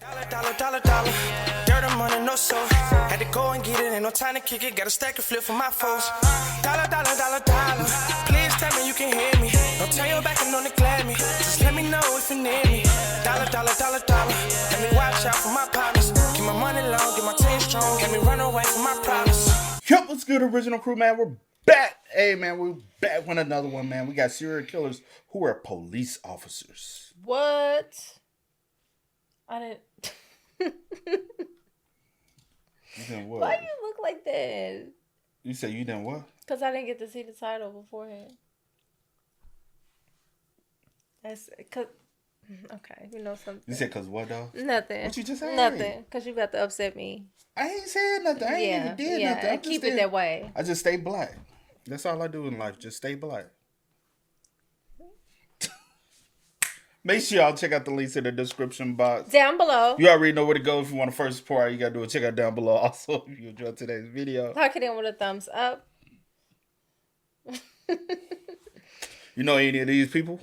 Dollar. Dirt and money, no soul. Had to go and get it, ain't no time to kick it. Got a stack and flip for my foes. Dollar. Please tell me you can hear me. Don't turn your back and don't neglect me. Just let me know if you need me. Dollar. Let me watch out for my partners. Keep my money long, get my team strong. Let me run away from my problems. Yup, what's good, original crew, man? We're back. Hey, man, we're back with another one, man. We got serial killers who are police officers. What? I didn't. You didn't what? Why you look like that? You said you didn't what? Because I didn't get to see the title beforehand. That's because. Okay, you know something. You said because what, though? Nothing. What you just said? Nothing. Because you got to upset me. I ain't saying nothing. I ain't even did nothing. I keep it that way. I just stay black. That's all I do in life. Just stay black. Make sure y'all check out the links in the description box. Down below. You already know where to go if you want to first support. All you got to do is check out down below. Also, if you enjoyed today's video. Lock it in with a thumbs up. You know any of these people?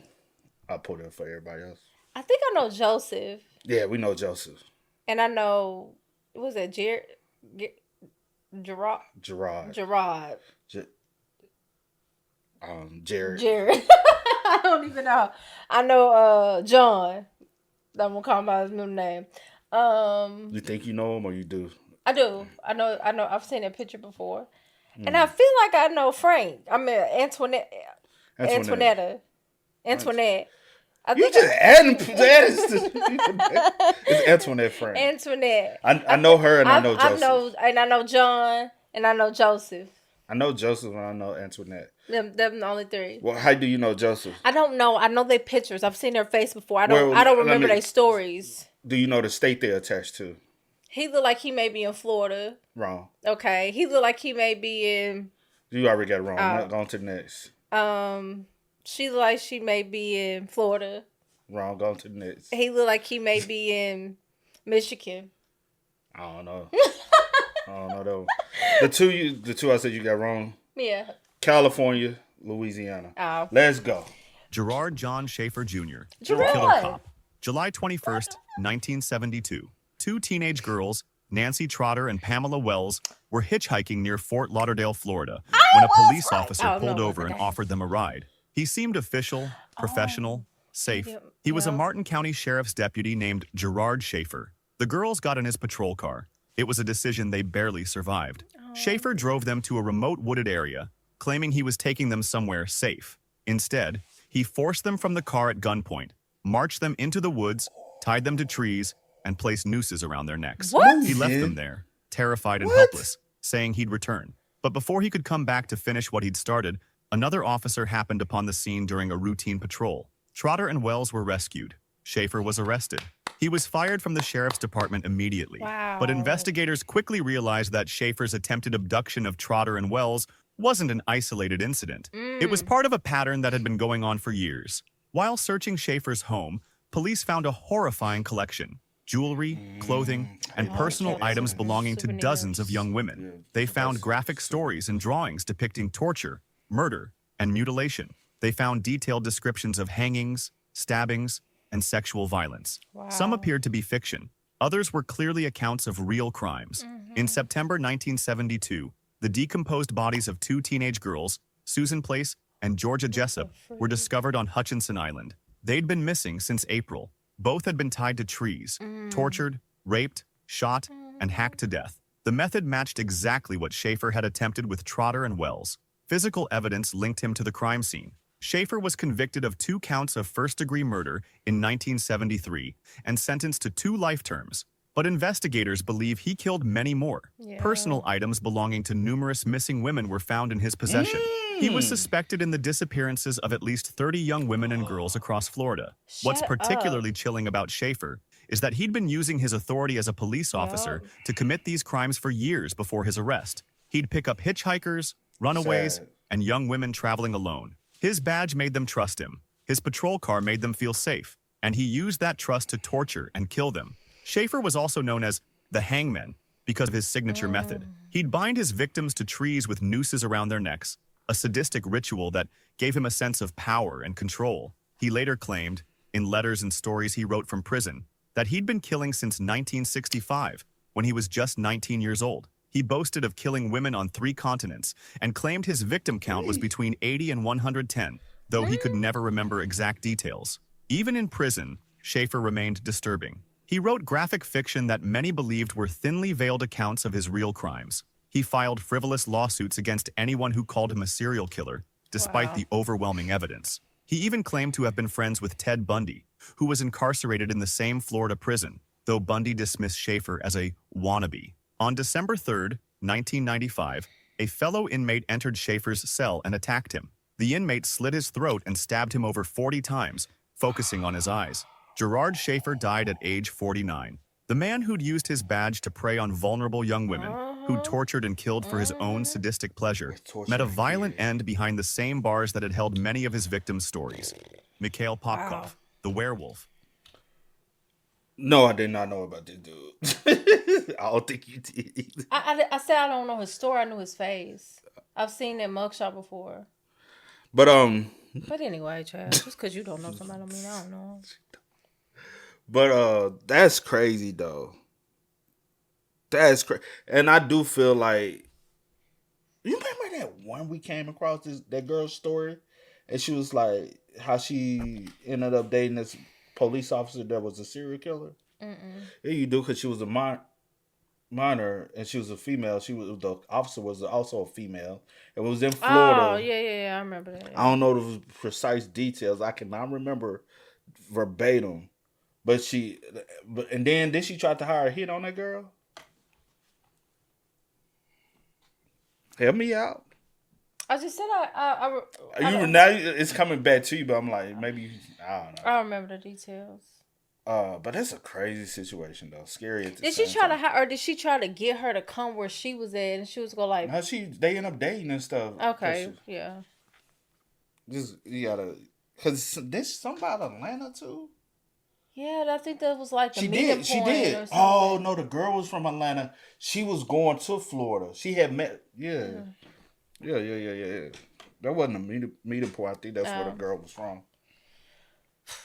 I'll put it for everybody else. I think I know Joseph. Yeah, we know Joseph. And I know, what was that, Gerard? Gerard. Jared. I don't even know. I know John. I'm gonna call him by his middle name. You think you know him or you do? I do. I know. I've seen that picture before. And I feel like I know Frank. I mean Antoinette. You just adding it's Antoinette Frank. Antoinette. I know her and I know Joseph. I know John and I know Joseph. I know Joseph and I know Antoinette. Them the only three. Well, how do you know Joseph? I don't know. I know their pictures. I've seen their face before. I don't remember their stories. Do you know the state they're attached to? He look like he may be in Florida. Wrong. Okay. He look like he may be in. You already got it wrong. I'm not going to the next. She look like she may be in Florida. Wrong. Going to the next. He look like he may be in Michigan. I don't know. I don't know though. The two I said you got wrong. Yeah. California, Louisiana. Oh. Let's go. Gerard John Schaefer Jr. Gerard. Killer Cop. July 21st, 1972. Two teenage girls, Nancy Trotter and Pamela Wells, were hitchhiking near Fort Lauderdale, Florida, when a police officer pulled over and offered them a ride. He seemed official, professional, safe. He was a Martin County Sheriff's deputy named Gerard Schaefer. The girls got in his patrol car. It was a decision they barely survived. Schaefer drove them to a remote wooded area, claiming he was taking them somewhere safe. Instead, he forced them from the car at gunpoint, marched them into the woods, tied them to trees, and placed nooses around their necks. What? He left them there, terrified and helpless, saying he'd return. But before he could come back to finish what he'd started, another officer happened upon the scene during a routine patrol. Trotter and Wells were rescued. Schaefer was arrested. He was fired from the sheriff's department immediately. Wow. But investigators quickly realized that Schaefer's attempted abduction of Trotter and Wells wasn't an isolated incident. It was part of a pattern that had been going on for years. While searching Schaefer's home, police found a horrifying collection: jewelry, clothing, and personal items belonging to dozens of young women. They found graphic stories and drawings depicting torture, murder, and mutilation. They found detailed descriptions of hangings, stabbings, and sexual violence. Wow. Some appeared to be fiction. Others were clearly accounts of real crimes. In September 1972, the decomposed bodies of two teenage girls, Susan Place and Georgia Jessup, were discovered on Hutchinson Island. They'd been missing since April. Both had been tied to trees, tortured, raped, shot, and hacked to death. The method matched exactly what Schaefer had attempted with Trotter and Wells. Physical evidence linked him to the crime scene. Schaefer was convicted of 2 counts of first-degree murder in 1973 and sentenced to 2 life terms. But investigators believe he killed many more. Personal items belonging to numerous missing women were found in his possession. He was suspected in the disappearances of at least 30 young women and girls across Florida. What's particularly chilling about Schaefer is that he'd been using his authority as a police officer to commit these crimes for years before his arrest. He'd pick up hitchhikers, runaways, and young women traveling alone. His badge made them trust him. His patrol car made them feel safe, and he used that trust to torture and kill them. Schaefer was also known as the hangman because of his signature method. He'd bind his victims to trees with nooses around their necks, a sadistic ritual that gave him a sense of power and control. He later claimed, in letters and stories he wrote from prison, that he'd been killing since 1965, when he was just 19 years old. He boasted of killing women on 3 continents and claimed his victim count was between 80 and 110, though he could never remember exact details. Even in prison, Schaefer remained disturbing. He wrote graphic fiction that many believed were thinly veiled accounts of his real crimes. He filed frivolous lawsuits against anyone who called him a serial killer, despite the overwhelming evidence. He even claimed to have been friends with Ted Bundy, who was incarcerated in the same Florida prison, though Bundy dismissed Schaefer as a wannabe. On December 3, 1995, a fellow inmate entered Schaefer's cell and attacked him. The inmate slit his throat and stabbed him over 40 times, focusing on his eyes. Gerard Schaefer died at age 49. The man who'd used his badge to prey on vulnerable young women, who'd tortured and killed for his own sadistic pleasure, met a violent end behind the same bars that had held many of his victims' stories. Mikhail Popkov, the werewolf. No, I did not know about this dude. I don't think you did. I said I don't know his story. I knew his face. I've seen that mugshot before. But anyway, Chad, just because you don't know somebody don't mean I don't know. But that's crazy though. That's crazy, and I do feel like you remember that one we came across that girl's story, and she was like how she ended up dating this police officer that was a serial killer. Yeah, you do, because she was a minor and she was a female. The officer was also a female. It was in Florida. Oh yeah, I remember that. Yeah. I don't know the precise details. I cannot remember verbatim. But then she tried to hire a hit on that girl. Help me out. I just said now it's coming back to you, but I'm like, maybe I don't know. I don't remember the details. But that's a crazy situation though. Scary at the Did same she try time. to hire, or did she try to get her to come where she was at, and she was gonna like? No, they end up dating and stuff. Okay, yeah. Just you gotta, cause this something about Atlanta too. Yeah, I think that was like the She meeting point. did. Or something. Oh no, the girl was from Atlanta. She was going to Florida. She had met. Yeah. That wasn't a meeting point. I think that's where the girl was from.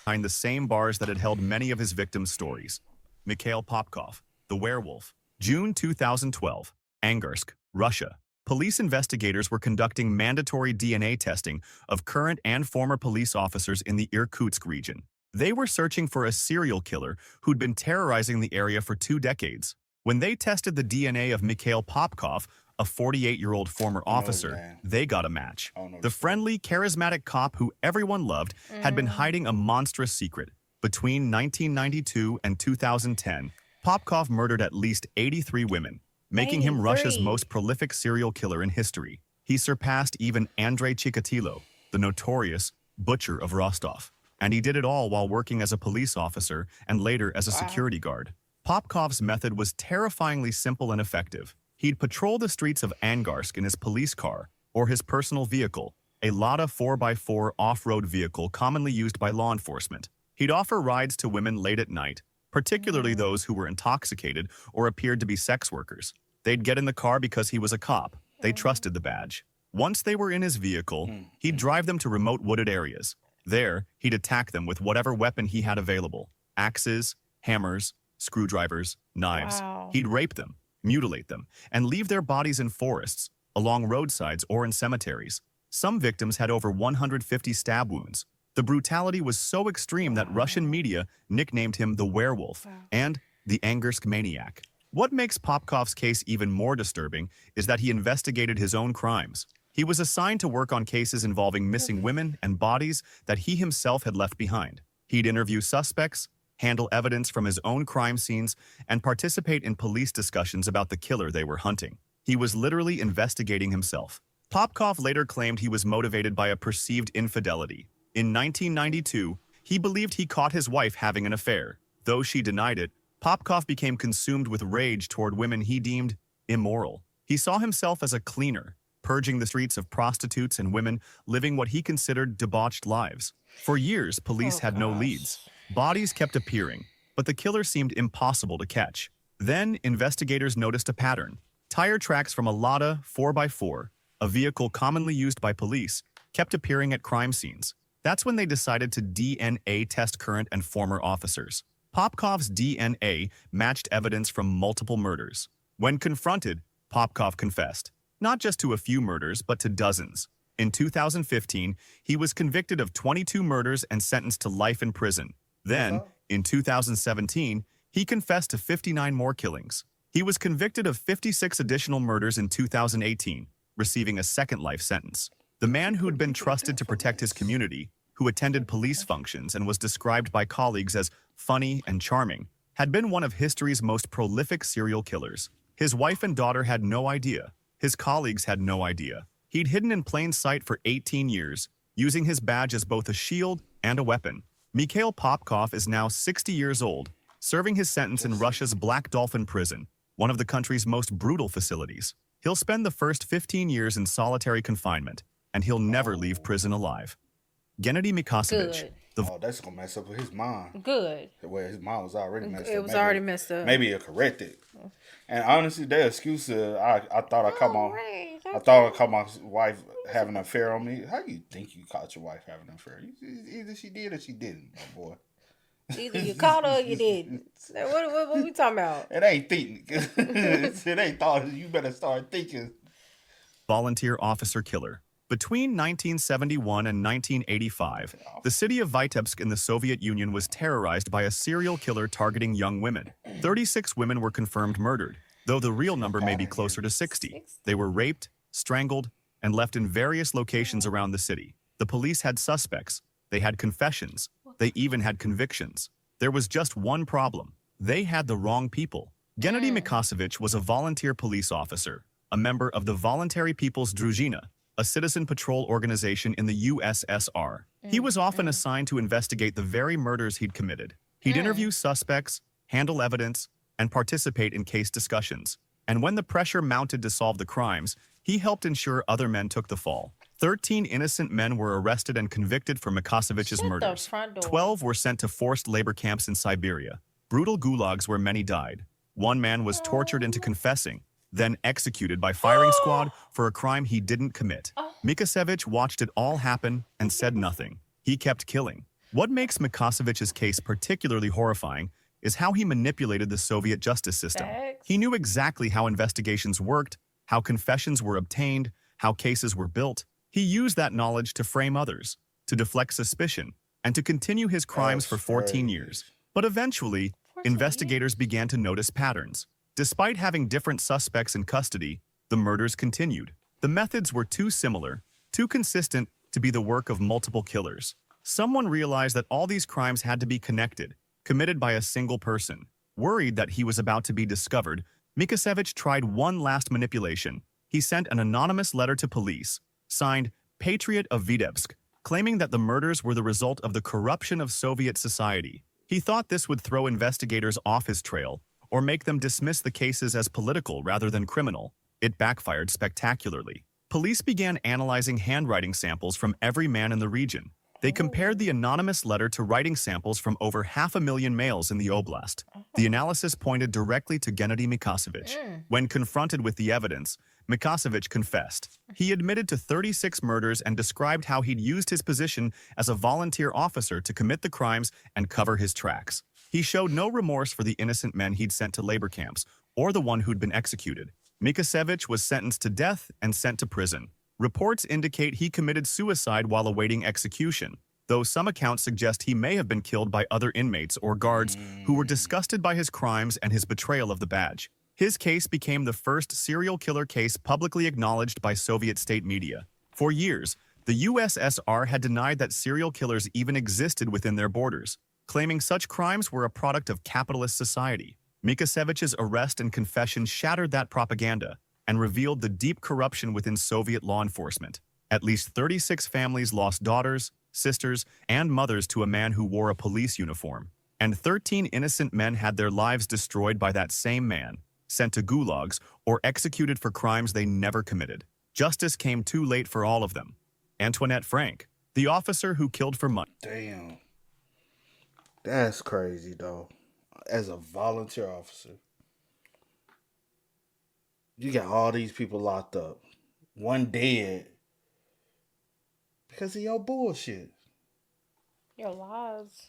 Behind the same bars that had held many of his victims' stories. Mikhail Popkov, the werewolf. June 2012, Angarsk, Russia. Police investigators were conducting mandatory DNA testing of current and former police officers in the Irkutsk region. They were searching for a serial killer who'd been terrorizing the area for 2 decades. When they tested the DNA of Mikhail Popkov, a 48-year-old former officer, they got a match. The friendly, charismatic cop who everyone loved had been hiding a monstrous secret. Between 1992 and 2010, Popkov murdered at least 83 women, making him Russia's most prolific serial killer in history. He surpassed even Andrei Chikatilo, the notorious butcher of Rostov. And he did it all while working as a police officer and later as a security guard. Popkov's method was terrifyingly simple and effective. He'd patrol the streets of Angarsk in his police car or his personal vehicle, a Lada 4x4 off-road vehicle commonly used by law enforcement. He'd offer rides to women late at night, particularly those who were intoxicated or appeared to be sex workers. They'd get in the car because he was a cop. They trusted the badge. Once they were in his vehicle, he'd drive them to remote wooded areas. There, he'd attack them with whatever weapon he had available. Axes, hammers, screwdrivers, knives. He'd rape them, mutilate them, and leave their bodies in forests, along roadsides or in cemeteries. Some victims had over 150 stab wounds. The brutality was so extreme that Russian media nicknamed him the werewolf and the Angarsk maniac. What makes Popkov's case even more disturbing is that he investigated his own crimes. He was assigned to work on cases involving missing women and bodies that he himself had left behind. He'd interview suspects, handle evidence from his own crime scenes, and participate in police discussions about the killer they were hunting. He was literally investigating himself. Popkov later claimed he was motivated by a perceived infidelity. In 1992, he believed he caught his wife having an affair. Though she denied it, Popkov became consumed with rage toward women he deemed immoral. He saw himself as a cleaner, purging the streets of prostitutes and women living what he considered debauched lives. For years, police had no leads. Bodies kept appearing, but the killer seemed impossible to catch. Then, investigators noticed a pattern. Tire tracks from a Lada 4x4, a vehicle commonly used by police, kept appearing at crime scenes. That's when they decided to DNA test current and former officers. Popkov's DNA matched evidence from multiple murders. When confronted, Popkov confessed, not just to a few murders, but to dozens. In 2015, he was convicted of 22 murders and sentenced to life in prison. Then, in 2017, he confessed to 59 more killings. He was convicted of 56 additional murders in 2018, receiving a second life sentence. The man who'd been trusted to protect his community, who attended police functions and was described by colleagues as funny and charming, had been one of history's most prolific serial killers. His wife and daughter had no idea. His colleagues had no idea. He'd hidden in plain sight for 18 years, using his badge as both a shield and a weapon. Mikhail Popkov is now 60 years old, serving his sentence in Russia's Black Dolphin prison, one of the country's most brutal facilities. He'll spend the first 15 years in solitary confinement, and he'll never leave prison alive. Gennady Mikhasevich. That's gonna mess up with his mind. Good. Well, his mind was already messed up. It was already messed up. Maybe he'll correct it. And honestly, their excuse I thought I caught my wife having an affair on me. How do you think you caught your wife having an affair? Either she did or she didn't, my boy. Either you caught her or you didn't. What we talking about? It ain't thinking. It ain't thought. You better start thinking. Volunteer officer killer. Between 1971 and 1985, the city of Vitebsk in the Soviet Union was terrorized by a serial killer targeting young women. 36 women were confirmed murdered, though the real number may be closer to 60. They were raped, strangled, and left in various locations around the city. The police had suspects. They had confessions. They even had convictions. There was just one problem. They had the wrong people. Gennady Mikhasevich was a volunteer police officer, a member of the Voluntary People's Druzhina, a citizen patrol organization in the USSR. He was often assigned to investigate the very murders he'd committed. He'd interview suspects, handle evidence, and participate in case discussions. And when the pressure mounted to solve the crimes, he helped ensure other men took the fall. 13 innocent men were arrested and convicted for Mikhasevich's murders. 12 were sent to forced labor camps in Siberia, brutal gulags where many died. One man was tortured into confessing, then executed by firing squad for a crime he didn't commit. Mikhasevich watched it all happen and said nothing. He kept killing. What makes Mikhasevich's case particularly horrifying is how he manipulated the Soviet justice system. He knew exactly how investigations worked, how confessions were obtained, how cases were built. He used that knowledge to frame others, to deflect suspicion, and to continue his crimes for 14 years. But eventually, investigators began to notice patterns. Despite having different suspects in custody, the murders continued. The methods were too similar, too consistent to be the work of multiple killers. Someone realized that all these crimes had to be connected, committed by a single person. Worried that he was about to be discovered, Mikhasevich tried one last manipulation. He sent an anonymous letter to police, signed Patriot of Vitebsk, claiming that the murders were the result of the corruption of Soviet society. He thought this would throw investigators off his trail, or make them dismiss the cases as political rather than criminal. It backfired spectacularly. Police began analyzing handwriting samples from every man in the region. They compared the anonymous letter to writing samples from over 500,000 males in the oblast. The analysis pointed directly to Gennady Mikhasevich. When confronted with the evidence, Mikhasevich confessed. He admitted to 36 murders and described how he'd used his position as a volunteer officer to commit the crimes and cover his tracks. He showed no remorse for the innocent men he'd sent to labor camps, or the one who'd been executed. Mikhasevich was sentenced to death and sent to prison. Reports indicate he committed suicide while awaiting execution, though some accounts suggest he may have been killed by other inmates or guards who were disgusted by his crimes and his betrayal of the badge. His case became the first serial killer case publicly acknowledged by Soviet state media. For years, the USSR had denied that serial killers even existed within their borders, claiming such crimes were a product of capitalist society. Mikhasevich's arrest and confession shattered that propaganda and revealed the deep corruption within Soviet law enforcement. At least 36 families lost daughters, sisters, and mothers to a man who wore a police uniform. And 13 innocent men had their lives destroyed by that same man, sent to gulags or executed for crimes they never committed. Justice came too late for all of them. Antoinette Frank, the officer who killed for money. Damn. That's crazy, though. As a volunteer officer, you got all these people locked up, one dead, because of your bullshit. Your lies.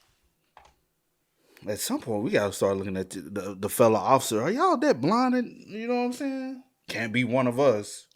At some point, we gotta start looking at the fellow officer. Are y'all that blind? You know what I'm saying? Can't be one of us.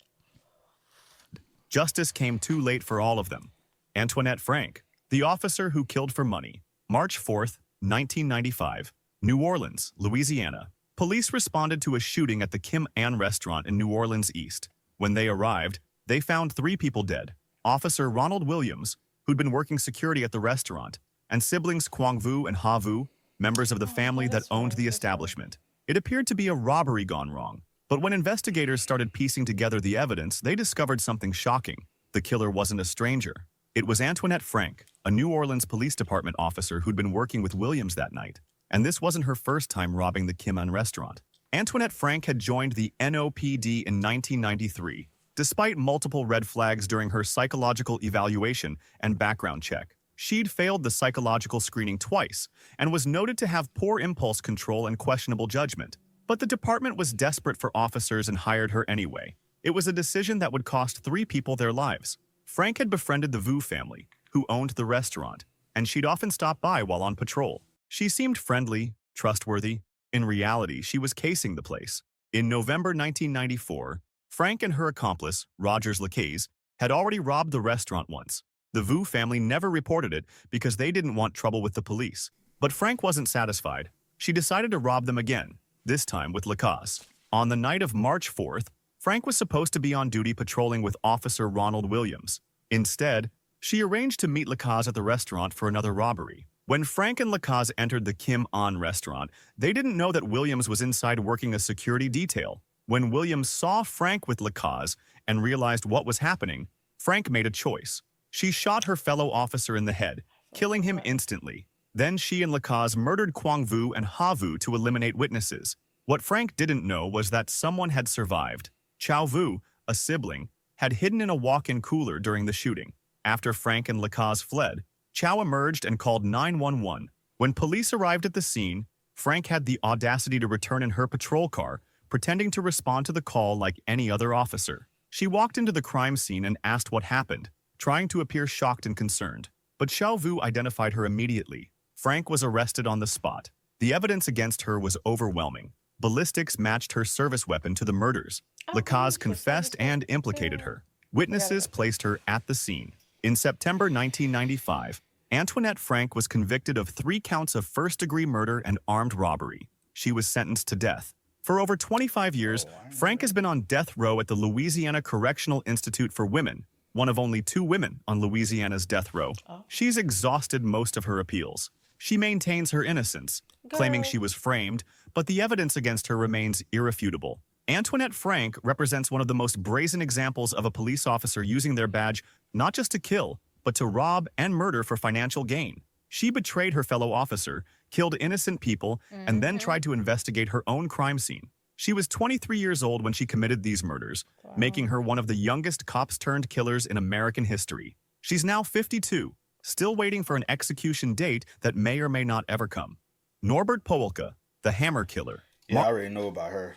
Justice came too late for all of them. Antoinette Frank, the officer who killed for money. March 4th, 1995, New Orleans, Louisiana. Police responded to a shooting at the Kim Ann restaurant in New Orleans East. When they arrived, they found 3 people dead. Officer Ronald Williams, who'd been working security at the restaurant, and siblings Quang Vu and Ha Vu, members of the family that owned the establishment. It appeared to be a robbery gone wrong. But when investigators started piecing together the evidence, they discovered something shocking. The killer wasn't a stranger. It was Antoinette Frank, a New Orleans Police Department officer who'd been working with Williams that night. And this wasn't her first time robbing the Kim Ann restaurant. Antoinette Frank had joined the NOPD in 1993, despite multiple red flags during her psychological evaluation and background check. She'd failed the psychological screening twice and was noted to have poor impulse control and questionable judgment. But the department was desperate for officers and hired her anyway. It was a decision that would cost 3 people their lives. Frank had befriended the Vu family, who owned the restaurant, and she'd often stop by while on patrol. She seemed friendly, trustworthy. In reality, she was casing the place. In November 1994, Frank and her accomplice, Rogers Lacaze, had already robbed the restaurant once. The Vu family never reported it because they didn't want trouble with the police. But Frank wasn't satisfied. She decided to rob them again, this time with Lacaze. On the night of March 4th, Frank was supposed to be on duty patrolling with Officer Ronald Williams. Instead, she arranged to meet Lacaze at the restaurant for another robbery. When Frank and Lacaze entered the Kim Ann restaurant, they didn't know that Williams was inside working a security detail. When Williams saw Frank with Lacaze and realized what was happening, Frank made a choice. She shot her fellow officer in the head, killing him instantly. Then she and Lacaze murdered Quang Vu and Ha Vu to eliminate witnesses. What Frank didn't know was that someone had survived. Chow Vu, a sibling, had hidden in a walk-in cooler during the shooting. After Frank and Lacaze fled, Chow emerged and called 911. When police arrived at the scene, Frank had the audacity to return in her patrol car, pretending to respond to the call like any other officer. She walked into the crime scene and asked what happened, trying to appear shocked and concerned. But Chow Vu identified her immediately. Frank was arrested on the spot. The evidence against her was overwhelming. Ballistics matched her service weapon to the murders. Lacaze confessed and implicated her. Witnesses placed her at the scene. In September 1995, Antoinette Frank was convicted of 3 counts of first-degree murder and armed robbery. She was sentenced to death. For over 25 years, Frank has been on death row at the Louisiana Correctional Institute for Women, one of only 2 women on Louisiana's death row. She's exhausted most of her appeals. She maintains her innocence, claiming she was framed, but the evidence against her remains irrefutable. Antoinette Frank represents one of the most brazen examples of a police officer using their badge not just to kill, but to rob and murder for financial gain. She betrayed her fellow officer, killed innocent people, and then tried to investigate her own crime scene. She was 23 years old when she committed these murders, making her one of the youngest cops-turned-killers in American history. She's now 52, still waiting for an execution date that may or may not ever come. Norbert Poehlke, the Hammer Killer. Yeah, I already know about her.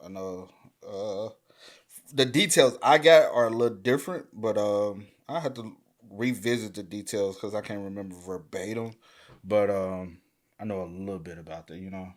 I know. The details I got are a little different, but I had to revisit the details because I can't remember verbatim. But I know a little bit about that, you know.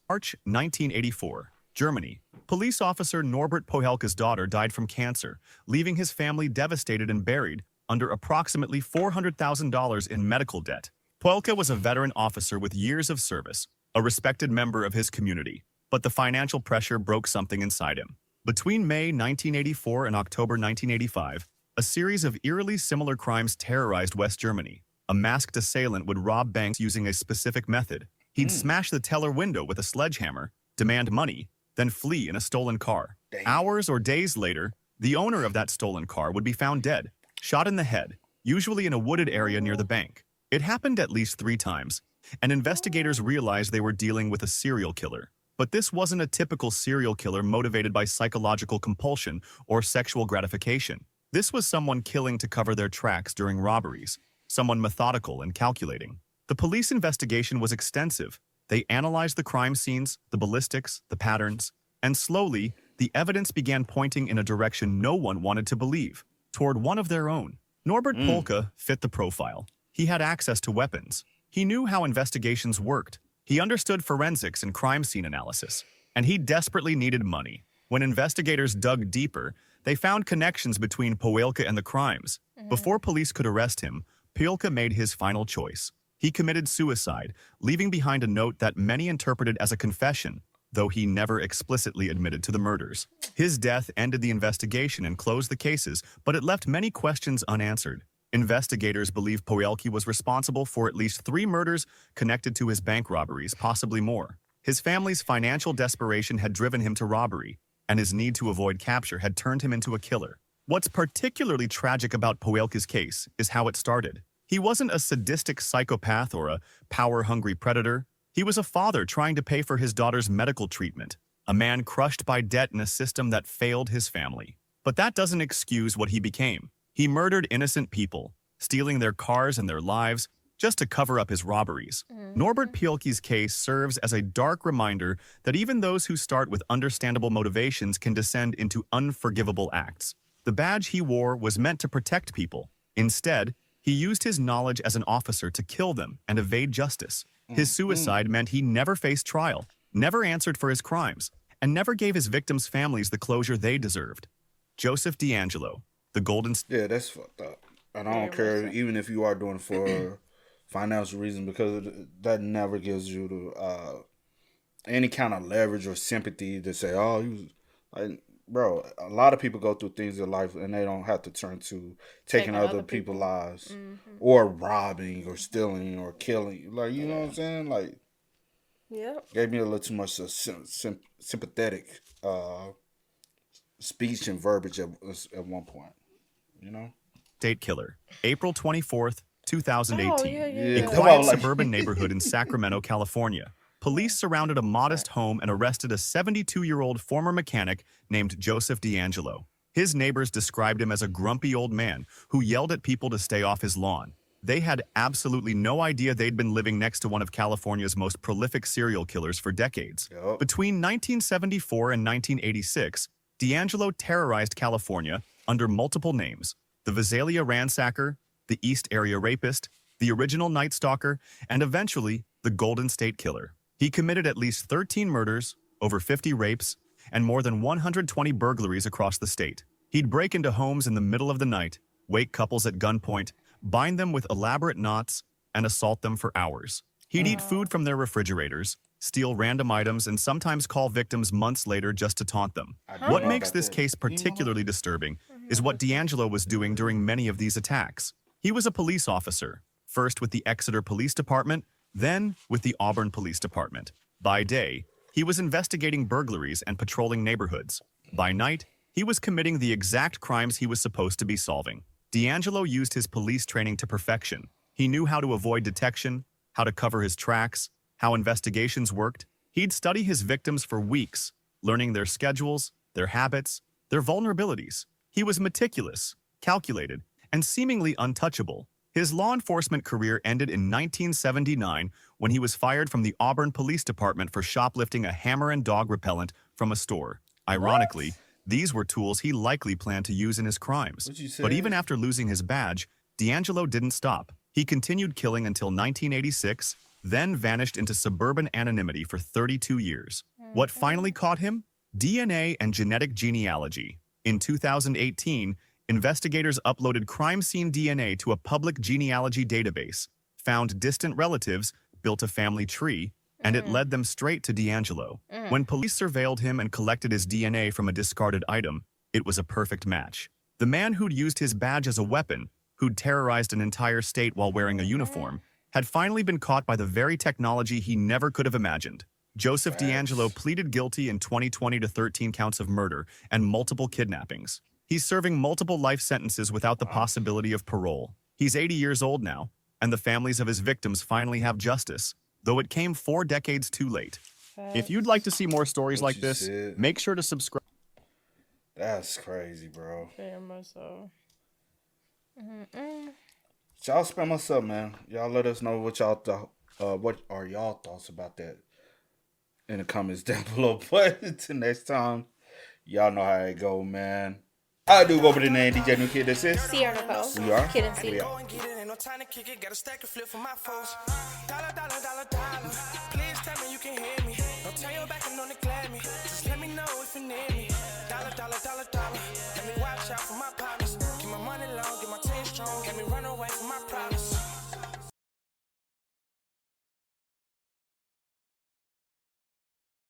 March 1984, Germany. Police officer Norbert Poehlke's daughter died from cancer, leaving his family devastated and buried under approximately $400,000 in medical debt. Poehlke was a veteran officer with years of service, a respected member of his community, but the financial pressure broke something inside him. Between May 1984 and October 1985, a series of eerily similar crimes terrorized West Germany. A masked assailant would rob banks using a specific method. He'd smash the teller window with a sledgehammer, demand money, then flee in a stolen car. Hours or days later, the owner of that stolen car would be found dead, shot in the head, usually in a wooded area near the bank. It happened at least 3 times, and investigators realized they were dealing with a serial killer. But this wasn't a typical serial killer motivated by psychological compulsion or sexual gratification. This was someone killing to cover their tracks during robberies, someone methodical and calculating. The police investigation was extensive. They analyzed the crime scenes, the ballistics, the patterns, and slowly, the evidence began pointing in a direction no one wanted to believe, toward one of their own. Norbert Poehlke fit the profile. He had access to weapons. He knew how investigations worked. He understood forensics and crime scene analysis. And he desperately needed money. When investigators dug deeper, they found connections between Poehlke and the crimes. Before police could arrest him, Poehlke made his final choice. He committed suicide, leaving behind a note that many interpreted as a confession, though he never explicitly admitted to the murders. His death ended the investigation and closed the cases, but it left many questions unanswered. Investigators believe Poehlke was responsible for at least 3 murders connected to his bank robberies, possibly more. His family's financial desperation had driven him to robbery, and his need to avoid capture had turned him into a killer. What's particularly tragic about Poehlke's case is how it started. He wasn't a sadistic psychopath or a power-hungry predator. He was a father trying to pay for his daughter's medical treatment, a man crushed by debt in a system that failed his family. But that doesn't excuse what he became. He murdered innocent people, stealing their cars and their lives just to cover up his robberies. Norbert Poehlke's case serves as a dark reminder that even those who start with understandable motivations can descend into unforgivable acts. The badge he wore was meant to protect people. Instead, he used his knowledge as an officer to kill them and evade justice. His suicide meant he never faced trial, never answered for his crimes, and never gave his victims' families the closure they deserved. Joseph DeAngelo, the Golden State. Yeah, that's fucked up. And I don't care, even if you are doing it for financial reasons, because that never gives you the any kind of leverage or sympathy to say, oh, you, like, bro. A lot of people go through things in life and they don't have to turn to taking other people's lives, or robbing, or stealing, or killing. Like, you know what I'm saying? Like, gave me a little too much sympathetic speech and verbiage at one point. You know. State killer, April 24th, 2018, Yeah. a quiet suburban neighborhood in Sacramento, California. Police surrounded a modest home and arrested a 72-year-old former mechanic named Joseph DeAngelo. His neighbors described him as a grumpy old man who yelled at people to stay off his lawn. They had absolutely no idea they'd been living next to one of California's most prolific serial killers for decades. Yep. Between 1974 and 1986, DeAngelo terrorized California under multiple names: the Visalia Ransacker, the East Area Rapist, the Original Night Stalker, and eventually the Golden State Killer. He committed at least 13 murders, over 50 rapes, and more than 120 burglaries across the state. He'd break into homes in the middle of the night, wake couples at gunpoint, bind them with elaborate knots, and assault them for hours. He'd eat food from their refrigerators, steal random items, and sometimes call victims months later just to taunt them. What makes this case particularly disturbing is what DeAngelo was doing during many of these attacks. He was a police officer, first with the Exeter Police Department, then with the Auburn Police Department. By day, he was investigating burglaries and patrolling neighborhoods. By night, he was committing the exact crimes he was supposed to be solving. DeAngelo used his police training to perfection. He knew how to avoid detection, how to cover his tracks, how investigations worked. He'd study his victims for weeks, learning their schedules, their habits, their vulnerabilities. He was meticulous, calculated, and seemingly untouchable. His law enforcement career ended in 1979 when he was fired from the Auburn Police Department for shoplifting a hammer and dog repellent from a store. Ironically, these were tools he likely planned to use in his crimes. But even after losing his badge, DeAngelo didn't stop. He continued killing until 1986, then vanished into suburban anonymity for 32 years. What finally caught him? DNA and genetic genealogy. In 2018, investigators uploaded crime scene DNA to a public genealogy database, found distant relatives, built a family tree, and it led them straight to DeAngelo. When police surveilled him and collected his DNA from a discarded item, it was a perfect match. The man who'd used his badge as a weapon, who'd terrorized an entire state while wearing a uniform, had finally been caught by the very technology he never could have imagined. Joseph DeAngelo pleaded guilty in 2020 to 13 counts of murder and multiple kidnappings. He's serving multiple life sentences without the possibility of parole. He's 80 years old now, and the families of his victims finally have justice, though it came 4 decades too late. If you'd like to see more stories like this, make sure to subscribe. That's crazy, bro. Very much so. Y'all spam us up, man. Y'all let us know what y'all thought. What are y'all thoughts about that in the comments down below. But until next time, y'all know how it go, man. I do go by the name DJ New Kid. That's it. Sierra Nicole. We are. Kid and C. We are. Go and get it, ain't no time to kick it. Got a stack and flip for my folks. Dollar, dollar, dollar, dollar.